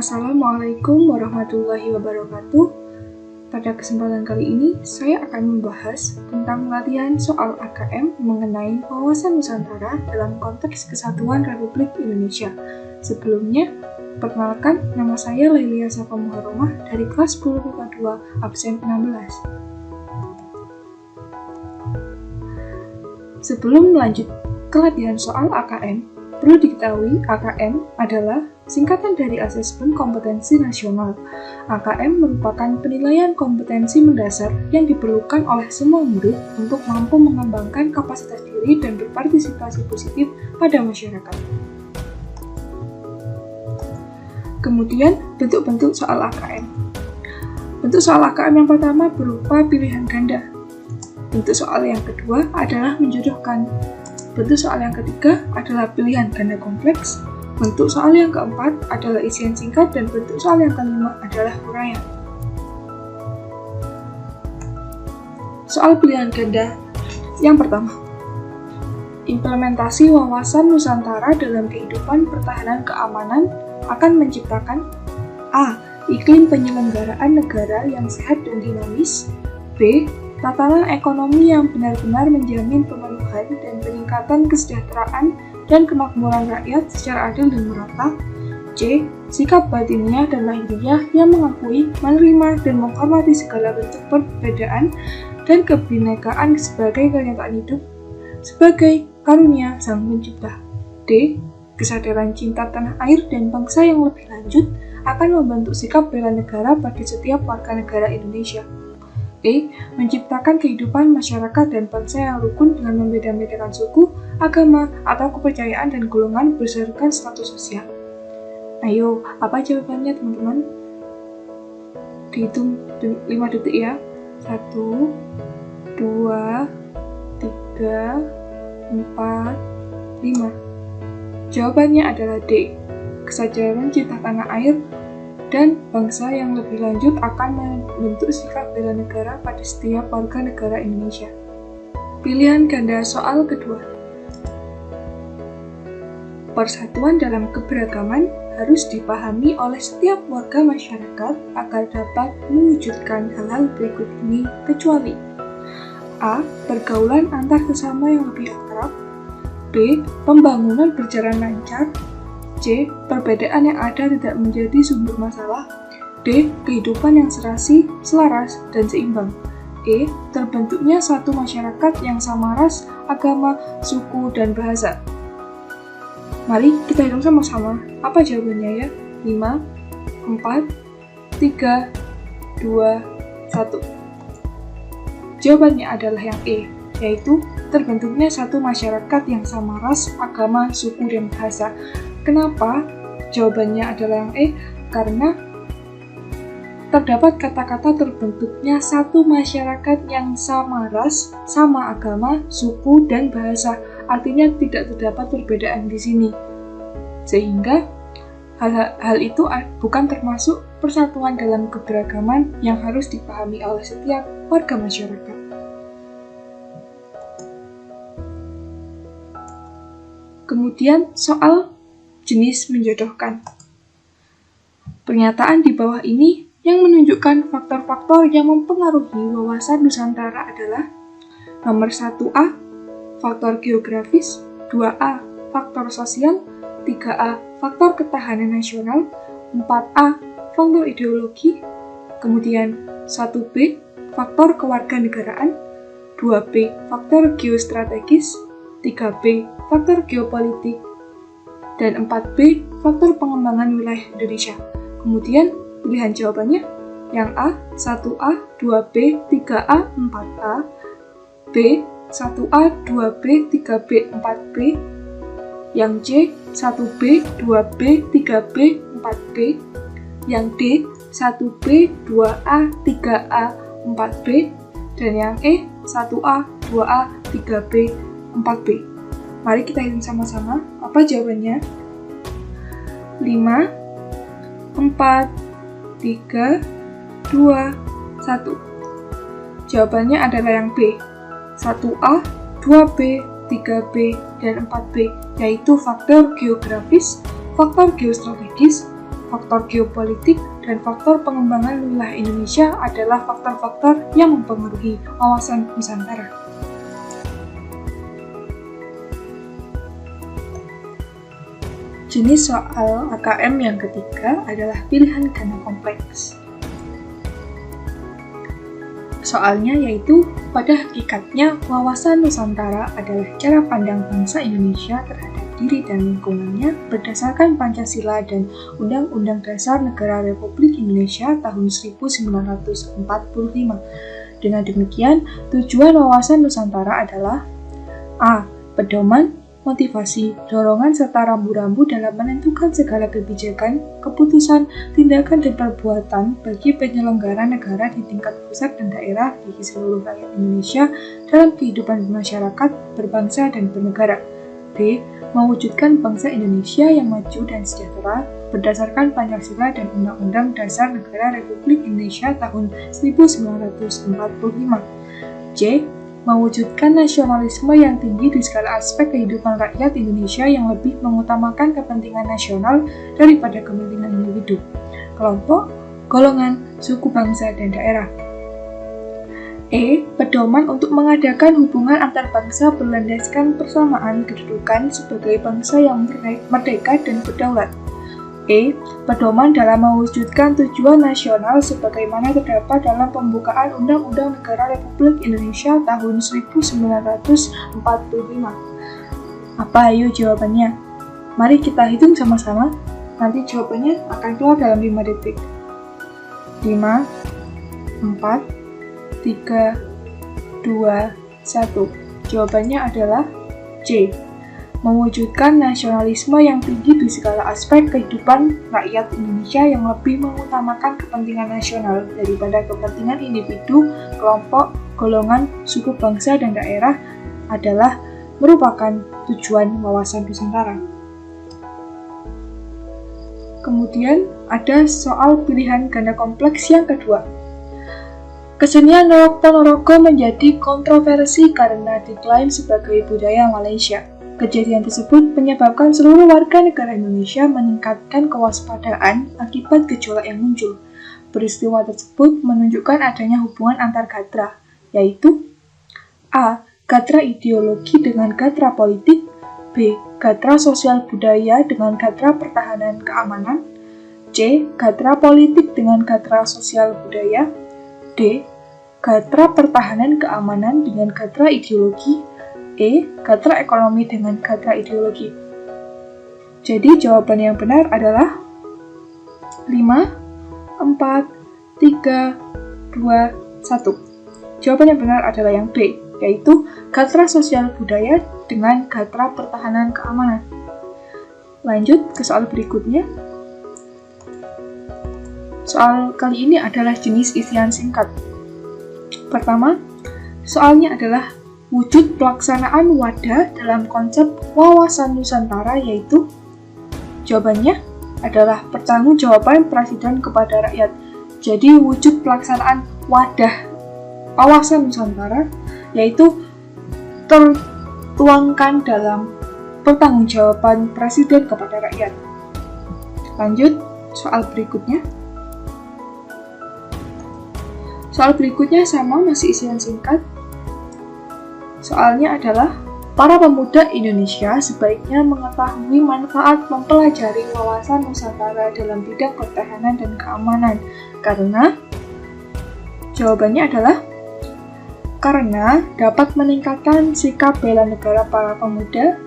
Assalamualaikum warahmatullahi wabarakatuh. Pada kesempatan kali ini, saya akan membahas tentang latihan soal AKM mengenai wawasan Nusantara dalam konteks Kesatuan Republik Indonesia. Sebelumnya, perkenalkan, nama saya Lailia Safa Muharromah dari kelas 10 IPA 2, absen 16. Sebelum melanjut ke latihan soal AKM, perlu diketahui AKM adalah singkatan dari Asesmen Kompetensi Nasional. AKM merupakan penilaian kompetensi mendasar yang diperlukan oleh semua murid untuk mampu mengembangkan kapasitas diri dan berpartisipasi positif pada masyarakat. Kemudian, bentuk-bentuk soal AKM. Bentuk soal AKM yang pertama berupa pilihan ganda. Bentuk soal yang kedua adalah menjodohkan. Bentuk soal yang ketiga adalah pilihan ganda kompleks. Bentuk soal yang keempat adalah isian singkat, dan bentuk soal yang kelima adalah uraian. Soal pilihan ganda yang pertama, implementasi wawasan Nusantara dalam kehidupan pertahanan keamanan akan menciptakan A. Iklim penyelenggaraan negara yang sehat dan dinamis. B. Tatanan ekonomi yang benar-benar menjamin pemenuhan dan peningkatan kesejahteraan dan kemakmuran rakyat secara adil dan merata. C. Sikap batiniah dan lahiriah yang mengakui, menerima, dan menghormati segala bentuk perbedaan dan kebinekaan sebagai kenyataan hidup sebagai karunia Sang Pencipta. D. Kesadaran cinta tanah air dan bangsa yang lebih lanjut akan membentuk sikap bela negara bagi setiap warga negara Indonesia. E. Menciptakan kehidupan masyarakat dan bangsa yang rukun dengan membeda-bedakan suku, agama, atau kepercayaan dan golongan berdasarkan status sosial. Ayo, apa jawabannya teman-teman? Dihitung 5 detik ya. 1, 2, 3, 4, 5. Jawabannya adalah D. Kesadaran cinta tanah air dan bangsa yang lebih lanjut akan membentuk sikap bela negara pada setiap warga negara Indonesia. Pilihan ganda soal kedua. Persatuan dalam keberagaman harus dipahami oleh setiap warga masyarakat agar dapat mewujudkan hal-hal berikut ini, kecuali A. Pergaulan antar sesama yang lebih akrab. B. Pembangunan berjalan lancar. C. Perbedaan yang ada tidak menjadi sumber masalah. D. Kehidupan yang serasi, selaras, dan seimbang. E. Terbentuknya satu masyarakat yang sama ras, agama, suku, dan bahasa. Mari kita hitung sama-sama. Apa jawabannya ya? 5, 4, 3, 2, 1. Jawabannya adalah yang E, yaitu terbentuknya satu masyarakat yang sama ras, agama, suku, dan bahasa. Kenapa jawabannya adalah yang E? Karena terdapat kata-kata terbentuknya satu masyarakat yang sama ras, sama agama, suku, dan bahasa. Artinya tidak terdapat perbedaan di sini. Sehingga hal itu bukan termasuk persatuan dalam keberagaman yang harus dipahami oleh setiap warga masyarakat. Kemudian soal jenis menjodohkan. Pernyataan di bawah ini yang menunjukkan faktor-faktor yang mempengaruhi wawasan Nusantara adalah nomor 1A, faktor geografis, 2A, faktor sosial, 3A, faktor ketahanan nasional, 4A, faktor ideologi, kemudian 1B, faktor kewarganegaraan, 2B, faktor geostrategis, 3B, faktor geopolitik, dan 4B, faktor pengembangan wilayah Indonesia. Kemudian, pilihan jawabannya yang A, 1A, 2B, 3A, 4A, B, 1A, 2B, 3B, 4B, yang C, 1B, 2B, 3B, 4B, yang D, 1B, 2A, 3A, 4B, dan yang E, 1A, 2A, 3B, 4B. Mari kita hitung sama-sama. Apa jawabannya? 5, 4, 3, 2, 1. Jawabannya adalah yang B. 1A, 2B, 3B, dan 4B, yaitu faktor geografis, faktor geostrategis, faktor geopolitik, dan faktor pengembangan wilayah Indonesia adalah faktor-faktor yang mempengaruhi wawasan Nusantara. Jenis soal AKM yang ketiga adalah pilihan ganda kompleks. Soalnya yaitu, pada hakikatnya wawasan Nusantara adalah cara pandang bangsa Indonesia terhadap diri dan lingkungannya berdasarkan Pancasila dan Undang-Undang Dasar Negara Republik Indonesia tahun 1945. Dengan demikian, tujuan wawasan Nusantara adalah A. Pedoman, motivasi, dorongan, serta rambu-rambu dalam menentukan segala kebijakan, keputusan, tindakan, dan perbuatan bagi penyelenggara negara di tingkat pusat dan daerah bagi seluruh rakyat Indonesia dalam kehidupan masyarakat, berbangsa, dan bernegara. B. Mewujudkan bangsa Indonesia yang maju dan sejahtera berdasarkan Pancasila dan Undang-Undang Dasar Negara Republik Indonesia tahun 1945. C. Mewujudkan nasionalisme yang tinggi di segala aspek kehidupan rakyat Indonesia yang lebih mengutamakan kepentingan nasional daripada kepentingan individu, kelompok, golongan, suku, bangsa, dan daerah. E. Pedoman untuk mengadakan hubungan antar bangsa berlandaskan persamaan kedudukan sebagai bangsa yang merdeka dan berdaulat. E. Pedoman dalam mewujudkan tujuan nasional sebagaimana terdapat dalam pembukaan Undang-Undang Negara Republik Indonesia tahun 1945. Apa ayo jawabannya? Mari kita hitung sama-sama. Nanti jawabannya akan keluar dalam 5 detik. 5, 4, 3, 2, 1. Jawabannya adalah C. Mewujudkan nasionalisme yang tinggi di segala aspek kehidupan rakyat Indonesia yang lebih mengutamakan kepentingan nasional daripada kepentingan individu, kelompok, golongan, suku, bangsa, dan daerah adalah merupakan tujuan wawasan Nusantara. Kemudian ada soal pilihan ganda kompleks yang kedua. Kesenian Rok Ponorogo menjadi kontroversi karena diklaim sebagai budaya Malaysia. Kejadian tersebut menyebabkan seluruh warga negara Indonesia meningkatkan kewaspadaan akibat gejolak yang muncul. Peristiwa tersebut menunjukkan adanya hubungan antar gatra, yaitu A. Gatra ideologi dengan gatra politik, B. Gatra sosial budaya dengan gatra pertahanan keamanan, C. Gatra politik dengan gatra sosial budaya, D. Gatra pertahanan keamanan dengan gatra ideologi, E. Gatra ekonomi dengan gatra ideologi. Jadi jawaban yang benar adalah 5, 4, 3, 2, 1. Jawaban yang benar adalah yang B, yaitu gatra sosial budaya dengan gatra pertahanan keamanan. Lanjut ke soal berikutnya. Soal kali ini adalah jenis isian singkat. Pertama, soalnya adalah wujud pelaksanaan wadah dalam konsep wawasan Nusantara, yaitu jawabannya adalah pertanggungjawaban Presiden kepada rakyat. Jadi wujud pelaksanaan wadah wawasan Nusantara yaitu tertuangkan dalam pertanggungjawaban Presiden kepada rakyat. Lanjut soal berikutnya. Soal berikutnya sama, masih isian singkat. Soalnya adalah, para pemuda Indonesia sebaiknya mengetahui manfaat mempelajari wawasan Nusantara dalam bidang pertahanan dan keamanan. Karena, jawabannya adalah, karena dapat meningkatkan sikap bela negara para pemuda.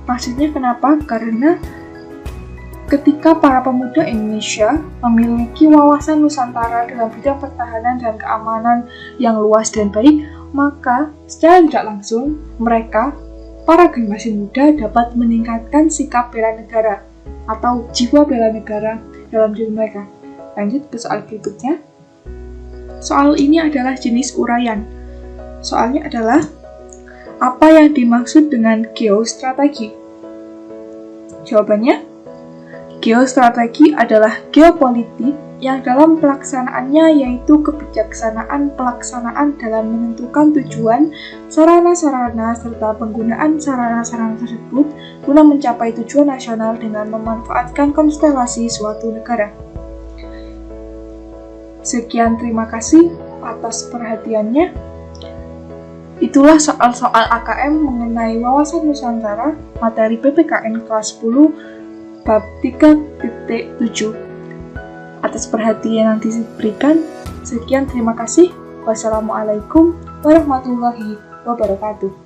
Maksudnya kenapa? Karena ketika para pemuda Indonesia memiliki wawasan Nusantara dalam bidang pertahanan dan keamanan yang luas dan baik, maka secara tidak langsung mereka, para generasi muda, dapat meningkatkan sikap bela negara atau jiwa bela negara dalam diri mereka. Lanjut ke soal berikutnya. Soal ini adalah jenis uraian. Soalnya adalah, apa yang dimaksud dengan geostrategi? Jawabannya, geostrategi adalah geopolitik yang dalam pelaksanaannya yaitu kebijaksanaan pelaksanaan dalam menentukan tujuan, sarana-sarana, serta penggunaan sarana-sarana tersebut guna mencapai tujuan nasional dengan memanfaatkan konstelasi suatu negara. Sekian, terima kasih atas perhatiannya. Itulah soal-soal AKM mengenai wawasan Nusantara, materi PPKN kelas 10, bab 3.7. Atas perhatian yang diberikan, sekian, terima kasih. Wassalamualaikum warahmatullahi wabarakatuh.